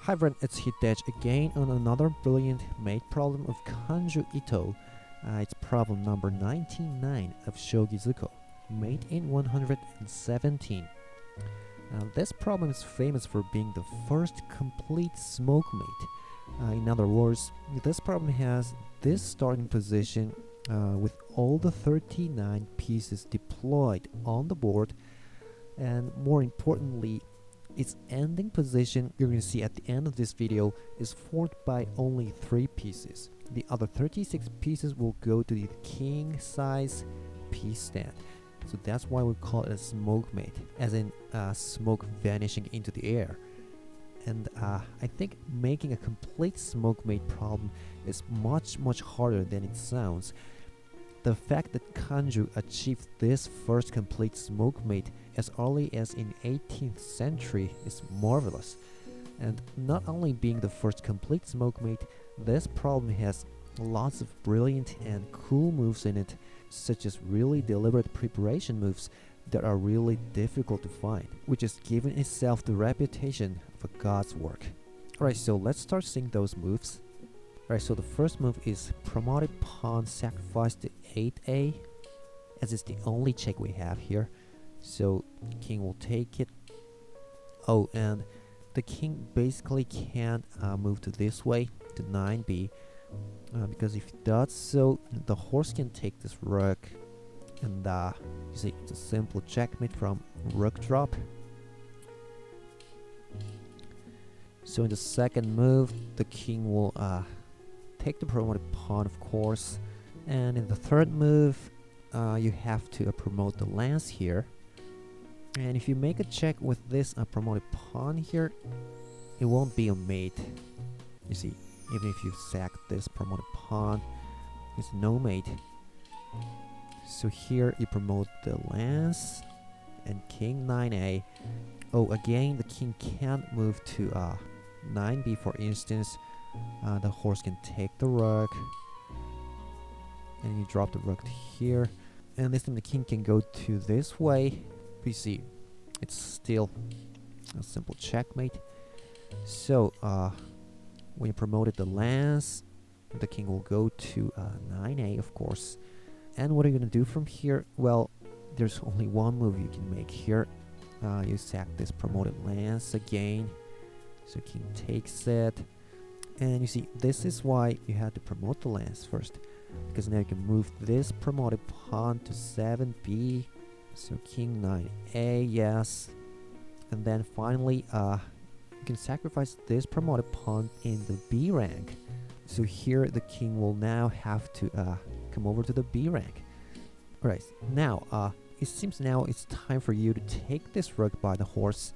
Hi everyone, it's Hidej again on another brilliant mate problem of Kanju Ito. It's problem number 99 of Shogi Zukou, mate in 117. This problem is famous for being the first complete smoke mate. In other words, this problem has this starting position with all the 39 pieces deployed on the board, and more importantly, its ending position, you're going to see at the end of this video, is formed by only 3 pieces. The other 36 pieces will go to the king size piece stand. So that's why we call it a smoke mate, as in smoke vanishing into the air. And I think making a complete smoke mate problem is much harder than it sounds. The fact that Kanju achieved this first complete smoke mate as early as in 18th century is marvelous. And not only being the first complete smoke mate, this problem has lots of brilliant and cool moves in it, such as really deliberate preparation moves that are really difficult to find, which has given itself the reputation of a god's work. Alright, so let's start seeing those moves. Alright, so the first move is promoted pawn sacrifice to 8a, as it's the only check we have here. So king will take it. Oh, and the king basically can't move to this way, to 9b, because if he does so, the horse can take this rook, and you see, it's a simple checkmate from rook drop. So in the second move, the king will take the promoted pawn, of course, and in the third move, you have to promote the lance here. And if you make a check with this promoted pawn here, it won't be a mate. You see, even if you sack this promoted pawn, it's no mate. So here you promote the lance and king 9a. Oh, again, the king can't move to 9b, for instance. The horse can take the rook, and you drop the rook to here, and this time the king can go to this way. You see, it's still a simple checkmate. So when you promoted the lance, the king will go to 9a, of course. And what are you going to do from here? Well, there's only one move you can make here. You sack this promoted lance again, so king takes it. And you see, this is why you had to promote the lance first, because now you can move this promoted pawn to 7b. So king 9a, yes. And then finally, you can sacrifice this promoted pawn in the b rank. So here the king will now have to come over to the b rank. Alright, now it seems now it's time for you to take this rook by the horse.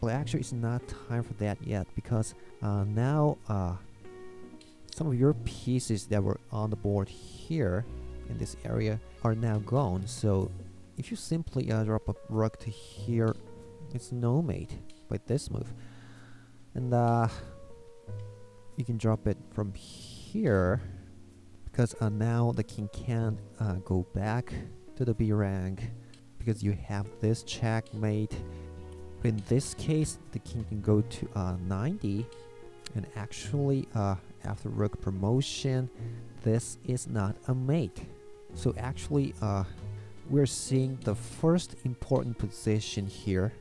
Well, actually it's not time for that yet, because now some of your pieces that were on the board here in this area are now gone. So if you simply drop a rook to here, it's no mate by this move. And you can drop it from here, because now the king can't go back to the b rank, because you have this checkmate. But in this case, the king can go to 9d, and actually after rook promotion, this is not a mate. So actually we're seeing the first important position here.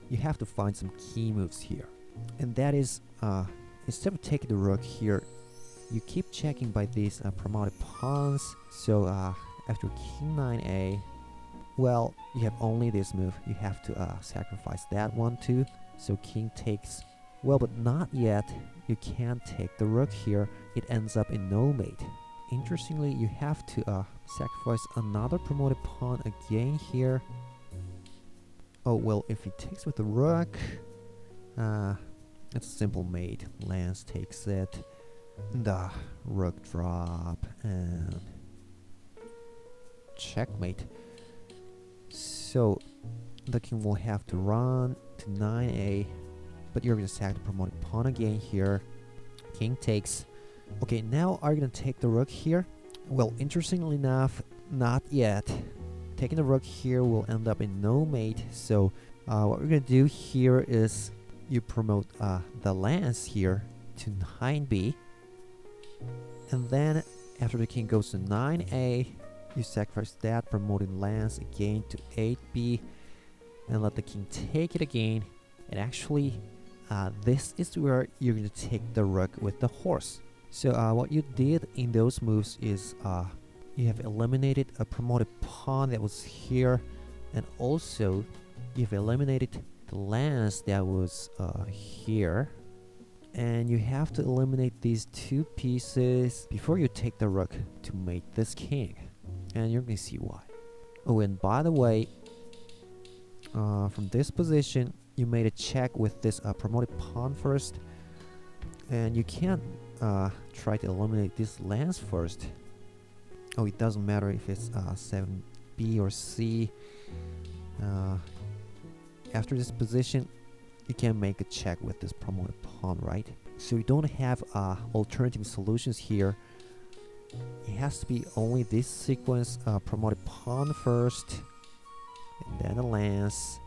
You have to find some key moves here, and that is instead of taking the rook here, you keep checking by these promoted pawns. So after king 9a, well, you have only this move. You have to sacrifice that one too. So king takes, well, but not yet. You can't take the rook here. It ends up in no mate. Interestingly, you have to sacrifice another promoted pawn again here. Oh, well, if he takes with the rook, it's a simple mate. Lance takes it. The rook drop and checkmate. So the king will have to run to 9a, but you're going to sack the promoted pawn again here. King takes. Okay, now are you going to take the rook here? Well, interestingly enough, not yet. Taking the rook here will end up in no mate. So what we're going to do here is you promote the lance here to 9b, and then after the king goes to 9a, you sacrifice that, promoting lance again to 8b, and let the king take it again. And actually, this is where you're going to take the rook with the horse. So what you did in those moves is you have eliminated a promoted pawn that was here, and also you've eliminated the lance that was here. And you have to eliminate these two pieces before you take the rook to mate this king. And you're going to see why. Oh, and by the way, from this position, you made a check with this promoted pawn first. And you can't try to eliminate this lance first. Oh, it doesn't matter if it's 7b or c. After this position, you can make a check with this promoted pawn, right? So you don't have alternative solutions here. It has to be only this sequence: promoted pawn first, and then the lance.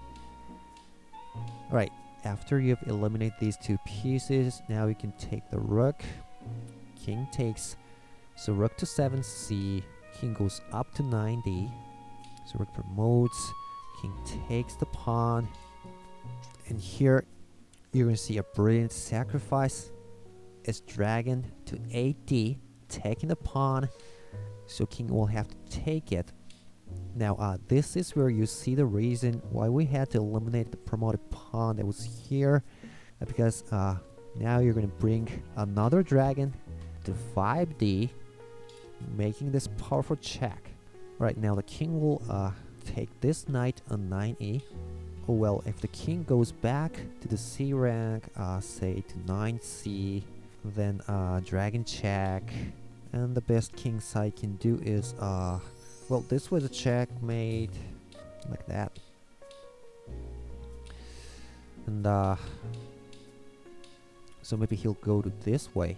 Alright, after you've eliminated these two pieces, now you can take the rook. King takes, so rook to 7c, king goes up to 9d. So rook promotes, king takes the pawn. And here you're going to see a brilliant sacrifice. It's dragon to 8d, taking the pawn, so king will have to take it. Now this is where you see the reason why we had to eliminate the promoted pawn that was here, because now you're going to bring another dragon to 5d, making this powerful check. Right, now the king will take this knight on 9e. Oh well, if the king goes back to the c rank, say to 9c, then dragon check, and the best king side can do is well, this was a checkmate, like that. And so maybe he'll go to this way,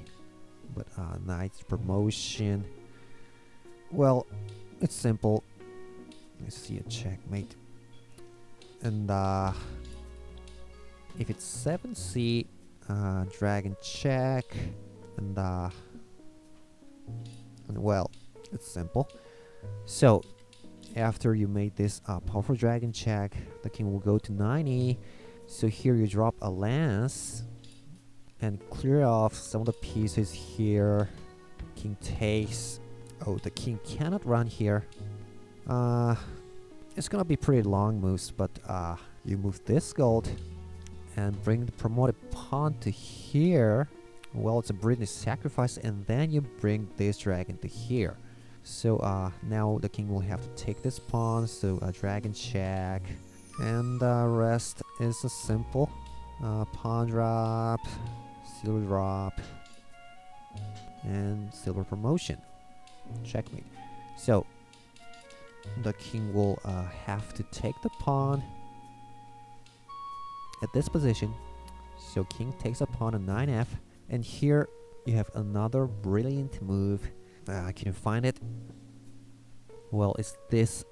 but knight's promotion. Well, it's simple. Let's see a checkmate. And if it's 7c, dragon check, and well, it's simple. So after you made this powerful dragon check, the king will go to 9e. So here you drop a lance and clear off some of the pieces here. King takes. Oh, the king cannot run here. It's gonna be pretty long moves, but you move this gold and bring the promoted pawn to here. Well, it's a brilliant sacrifice, and then you bring this dragon to here. So now the king will have to take this pawn, so a dragon check, and the rest is a simple pawn drop, silver drop, and silver promotion, checkmate. So the king will have to take the pawn at this position. So king takes a pawn on 9f, and here you have another brilliant move. Can you find it? Well, it's this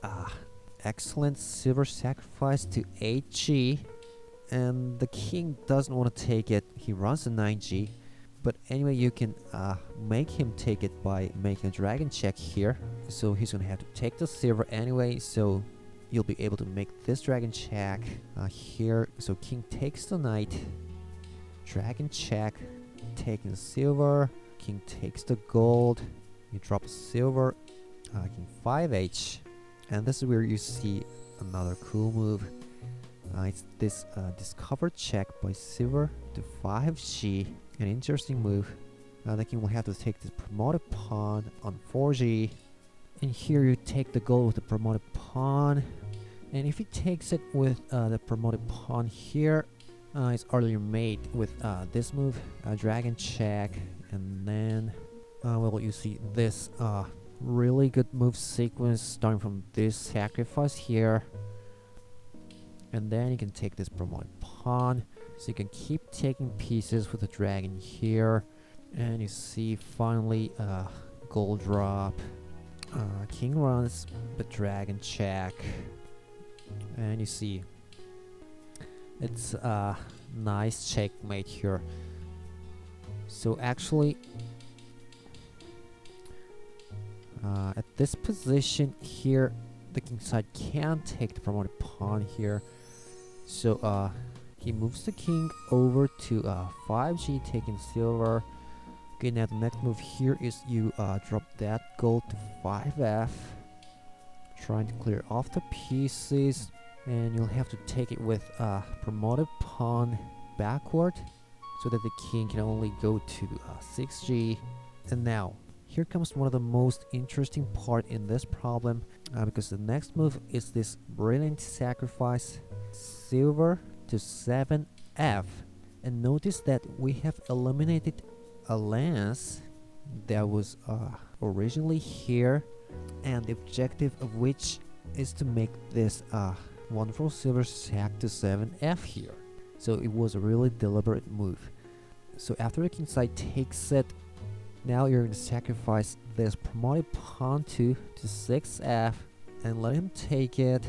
excellent silver sacrifice to 8g, and the king doesn't want to take it. He runs to 9g, but anyway, you can make him take it by making a dragon check here. So he's gonna have to take the silver anyway, so you'll be able to make this dragon check here. So king takes the knight, dragon check, taking the silver, king takes the gold, you drop a silver, king 5h, and this is where you see another cool move. It's this discover check by silver to 5g, an interesting move. The king will have to take this promoted pawn on 4g, and here you take the gold with the promoted pawn, and if he takes it with the promoted pawn here, it's earlier made with this move, dragon check, and then well, you see this really good move sequence starting from this sacrifice here, and then you can take this promoted pawn, so you can keep taking pieces with the dragon here, and you see finally gold drop, king runs, but dragon check, and you see it's nice checkmate here. So actually, at this position here, the king side can take the promoted pawn here. So he moves the king over to 5g, taking silver. Okay, now the next move here is you drop that gold to 5f, trying to clear off the pieces, and you'll have to take it with promoted pawn backward, so that the king can only go to 6g. And now, here comes one of the most interesting part in this problem, because the next move is this brilliant sacrifice, silver to 7f. And notice that we have eliminated a lance that was originally here, and the objective of which is to make this wonderful silver sack to 7f here. So it was a really deliberate move. So after the king side takes it, now you're going to sacrifice this promoted pawn to 6f and let him take it.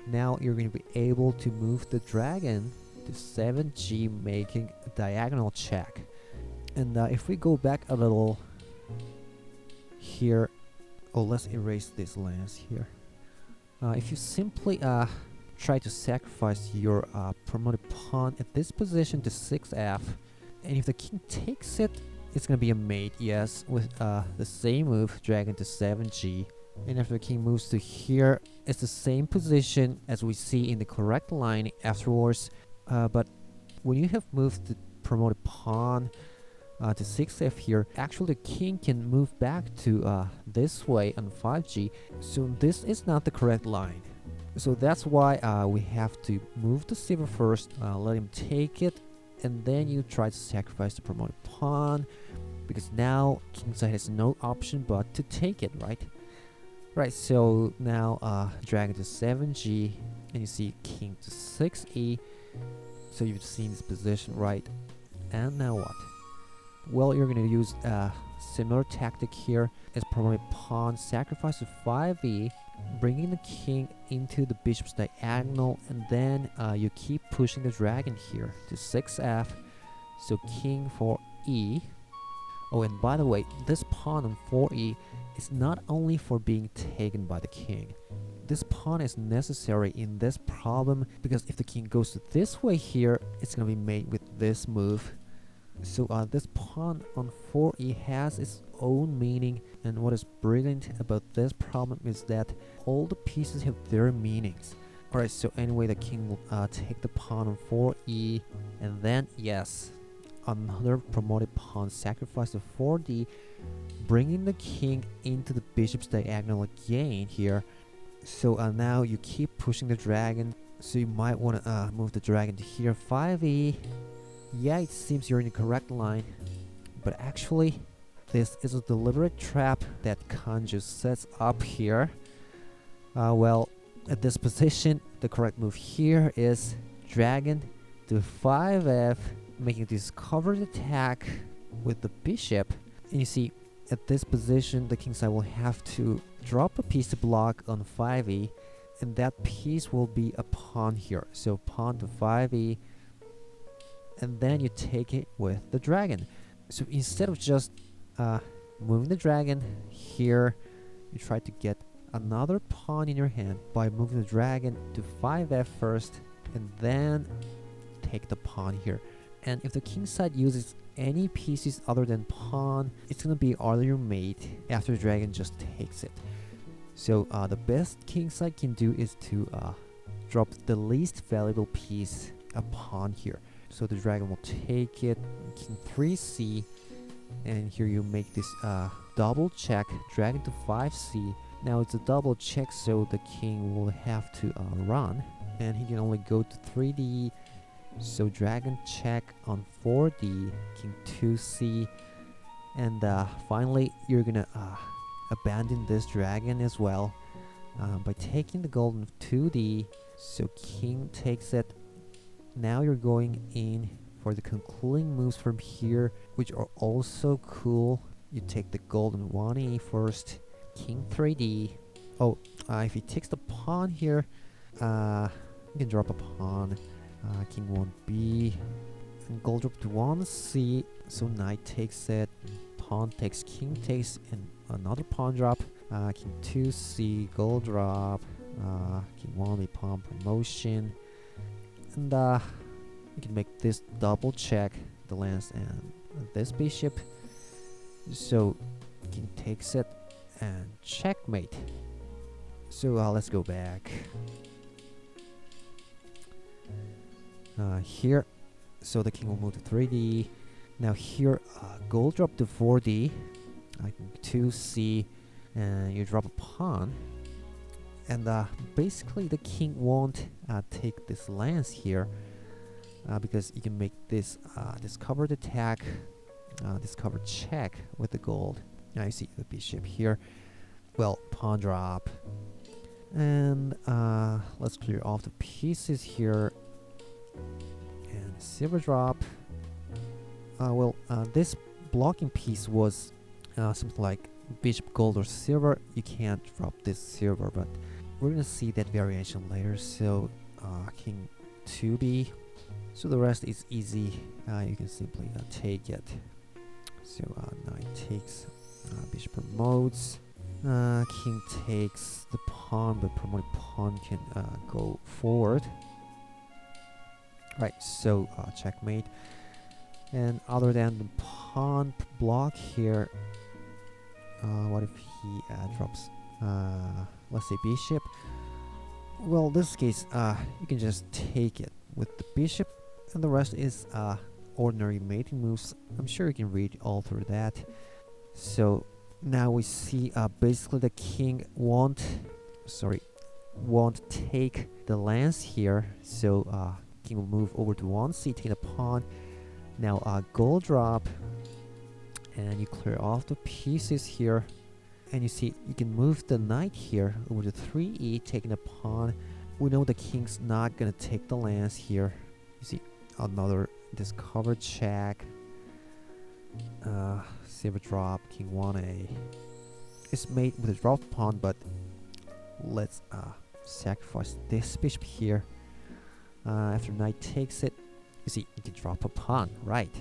Now you're going to be able to move the dragon to 7g, making a diagonal check. And if we go back a little here, let's erase this lance here. If you simply try to sacrifice your promoted pawn at this position to 6f, and if the king takes it, it's gonna be a mate, yes, with the same move, dragon to 7g. And after the king moves to here, it's the same position as we see in the correct line afterwards. But when you have moved the promoted pawn to 6f here, actually the king can move back to this way on 5g. So this is not the correct line. So that's why we have to move the silver first, let him take it, and then you try to sacrifice the promoted pawn, because now kingside has no option but to take it, right? Right, so now dragon to 7g, and you see king to 6e. So you've seen this position, right? And now what? Well, you're going to use a similar tactic here as promoted pawn sacrifice to 5e, bringing the king into the bishop's diagonal, and then you keep pushing the dragon here to 6f, so king for e. Oh, and by the way, this pawn on 4e is not only for being taken by the king. This pawn is necessary in this problem, because if the king goes to this way here, it's going to be made with this move. So this pawn on 4e has its own meaning, and what is brilliant about this problem is that all the pieces have their meanings. Alright, so anyway, the king will take the pawn on 4e, and then, yes, another promoted pawn sacrifice to 4d, bringing the king into the bishop's diagonal again here. So now you keep pushing the dragon, so you might want to move the dragon to here, 5e. Yeah, it seems you're in the correct line, but actually this is a deliberate trap that Kanju sets up here. Well, at this position, the correct move here is dragon to 5f, making this covered attack with the bishop. And you see, at this position, the kingside will have to drop a piece to block on 5e, and that piece will be a pawn here. So pawn to 5e, and then you take it with the dragon. So instead of just moving the dragon here, you try to get another pawn in your hand by moving the dragon to 5f first, and then take the pawn here. And if the king side uses any pieces other than pawn, it's gonna be earlier mate after the dragon just takes it. So the best king side can do is to drop the least valuable piece, a pawn here. So the dragon will take it, king 3c, and here you make this double check, dragon to 5c. Now it's a double check, so the king will have to run, and he can only go to 3d. So dragon check on 4d, king 2c, and finally you're gonna abandon this dragon as well by taking the golden 2d. So king takes it. Now you're going in for the concluding moves from here, which are also cool. You take the golden 1e first, king 3d. Oh, if he takes the pawn here, you can drop a pawn. King 1b, and gold drop to 1c, so knight takes it, pawn takes, king takes, and another pawn drop. King 2c, gold drop, king 1b, pawn promotion, and you can make this double check the lance and this bishop. So king takes it and checkmate. So let's go back. Here, so the king will move to 3d. Now here, gold drop to 4d, king 2c, and you drop a pawn. And basically the king won't take this lance here, because you can make this discovered attack, discovered check with the gold. Now you see the bishop here. Well, pawn drop. And let's clear off the pieces here. And silver drop. This blocking piece was something like bishop gold or silver. You can't drop this silver, but we're gonna see that variation later. So king 2b. So the rest is easy. You can simply take it. So knight takes, bishop promotes. King takes the pawn, but promoted pawn can go forward. Right, so checkmate. And other than the pawn block here, what if he drops, let's say bishop? Well, in this case, you can just take it with the bishop, and the rest is ordinary mating moves. I'm sure you can read all through that. So now we see basically the king won't take the lance here. So king will move over to 1c, take the pawn. Now gold drop, and you clear off the pieces here, and you see you can move the knight here over to 3e, taking the pawn. We know the king's not gonna take the lance here. You see another discovered check. Silver drop, king 1a. It's made with a drop pawn, but let's sacrifice this bishop here. After knight takes it, you see you can drop a pawn, right?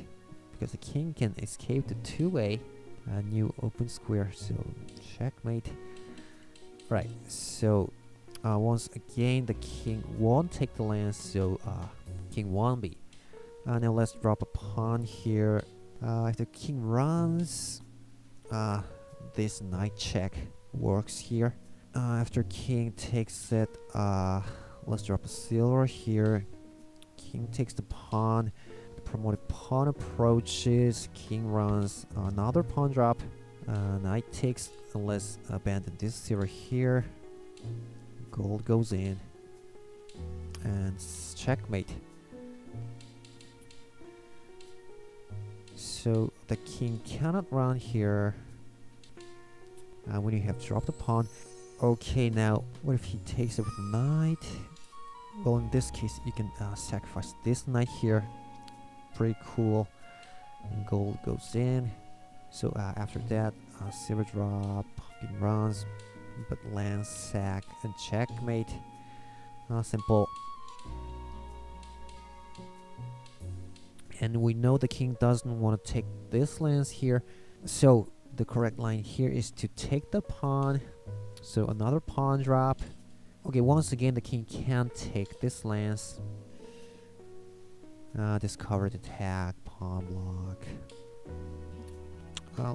Because the king can escape to 2a, a new open square. So checkmate. Right. So once again, the king won't take the lance. So king 1b. Now let's drop a pawn here. If the king runs, this knight check works here. After king takes it, let's drop a silver here. King takes the pawn. The promoted pawn approaches. King runs. Another pawn drop. Knight takes. And let's abandon this silver here. Gold goes in. And checkmate. So the king cannot run here when you have dropped a pawn. Okay, now what if he takes it with a knight? Well, in this case, you can sacrifice this knight here. Pretty cool. And gold goes in. So after that, silver drop, king runs, but lance, sack, and checkmate. Simple. And we know the king doesn't want to take this lance here. So the correct line here is to take the pawn. So another pawn drop. Okay, once again, the king can't take this lance. Discovered attack, pawn block.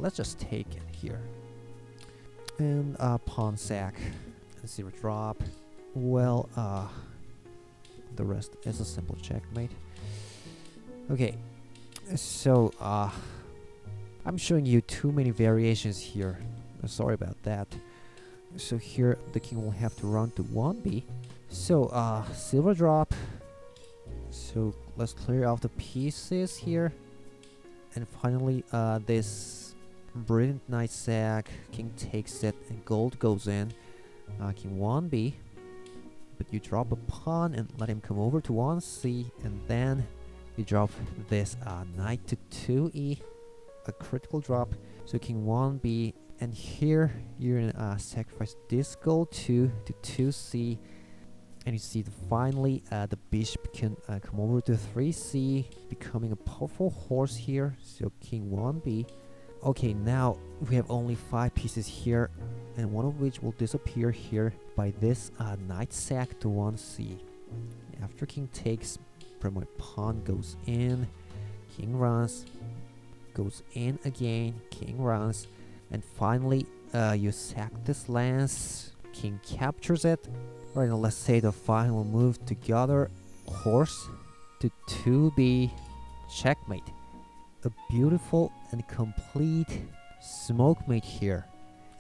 Let's just take it here. And pawn sack. And silver drop. Well, the rest is a simple checkmate. Okay, so I'm showing you too many variations here. Sorry about that. So here the king will have to run to 1b. So silver drop. So let's clear off the pieces here. And finally this brilliant knight sack. King takes it and gold goes in. King 1b. But you drop a pawn and let him come over to 1c, and then you drop this knight to 2e, a critical drop. So king 1b, and here you're gonna sacrifice this gold 2 to 2c, And you see that finally the bishop can come over to 3c, becoming a powerful horse here. So king 1b. Okay, now we have only 5 pieces here, and one of which will disappear here by this knight sack to 1c. After king takes, my pawn goes in, king runs, goes in again, king runs, and finally you sack this lance, king captures it. Right, now let's say the final move together, horse to 2b, checkmate. A beautiful and complete smokemate here.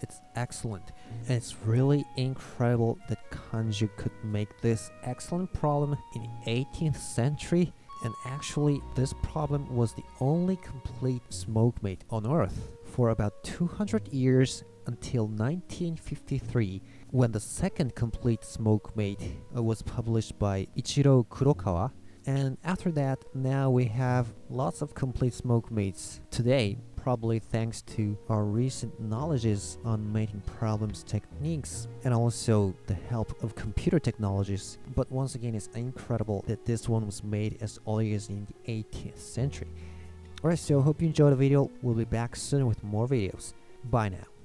It's excellent, and it's really incredible that Kanju could make this excellent problem in the 18th century. And actually, this problem was the only complete smokemate on Earth for about 200 years until 1953, when the second complete smokemate was published by Ichiro Kurokawa. And after that, now we have lots of complete smokemates today, probably thanks to our recent knowledges on mating problems techniques and also the help of computer technologies. But once again, it's incredible that this one was made as early as in the 18th century. Alright, so hope you enjoyed the video. We'll be back soon with more videos. Bye now.